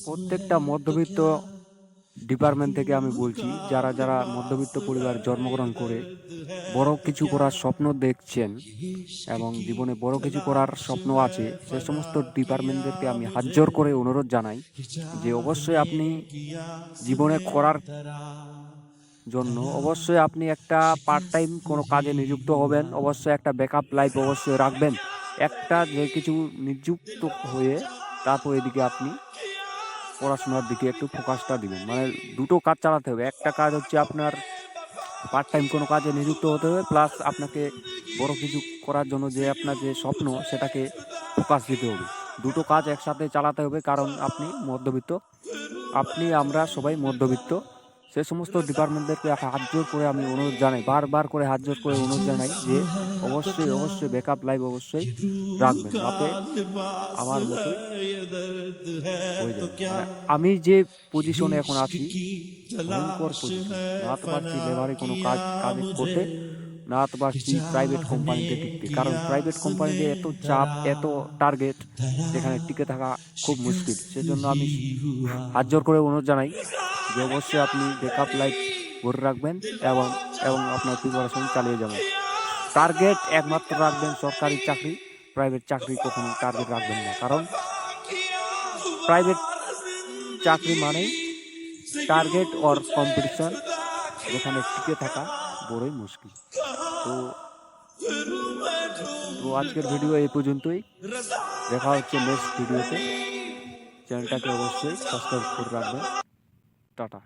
প্রত্যেকটা মধ্যবিত্ত ডিপার্টমেন্ট থেকে আমি বলছি, যারা যারা মধ্যবিত্ত পরিবার জন্মগ্রহণ করে বড় কিছু করার স্বপ্ন দেখছেন এবং জীবনে বড় কিছু করার স্বপ্ন আছে, সে সমস্ত ডিপার্টমেন্টদেরকে আমি হাত জোর করে অনুরোধ জানাই যে অবশ্যই আপনি জীবনে করার জন্য অবশ্যই আপনি একটা পার্ট টাইম কোনো কাজে নিযুক্ত হবেন, অবশ্যই একটা ব্যাকআপ লাইফ অবশ্যই রাখবেন। একটা যে কিছু নিযুক্ত হয়ে তারপর এদিকে আপনি পড়াশোনার দিকে একটু ফোকাসটা দিবেন। মানে দুটো কাজ চালাতে হবে। একটা কাজ হচ্ছে আপনার পার্ট টাইম কোনো কাজে নিযুক্ত হতে হবে, প্লাস আপনাকে বড় কিছু করার জন্য যে আপনার যে স্বপ্ন সেটাকে ফোকাস দিতে হবে। দুটো কাজ একসাথে চালাতে হবে, কারণ আপনি মধ্যবিত্ত, আমরা সবাই মধ্যবিত্ত। সে সমস্ত ডিপার্টমেন্টদেরকে হাত জোর করে আমি অনুরোধ জানাই, বারবার করে হাত জোর করে অনুরোধ জানাই যে অবশ্যই অবশ্যই ব্যাকআপ লাইফ অবশ্যই রাখবেন, যাতে আমার মতোই হয়ে যায়। মানে আমি যে পজিশনে এখন আছি, ভয়ঙ্কর পজিশন, না তো পারছি লেবারে কোনো কাজে করতে, না তো পারছি প্রাইভেট কোম্পানিতে টিকতে। কারণ প্রাইভেট কোম্পানিতে এত চাপ, এত টার্গেট, যেখানে টিকে থাকা খুব মুশকিল। সেজন্য আমি হাত জোর করে অনুরোধ জানাই যে অবশ্যই আপনি ব্যাকআপ লাইফ গড়ে রাখবেন এবং এবং আপনার প্রিপারেশন চালিয়ে যাবেন। টার্গেট একমাত্র রাখবেন সরকারি চাকরি, প্রাইভেট চাকরি কখনো টার্গেট রাখবেন না। কারণ প্রাইভেট চাকরি মানেই টার্গেট অর কম্পিটিশন, যেখানে টিকে থাকা বড়ই মুশকিল। তো তো আজকের ভিডিও এই পর্যন্তই। দেখা হচ্ছে নেক্সট ভিডিওতে। চ্যানেলটাকে অবশ্যই সাবস্ক্রাইব করে রাখবেন। টাটা।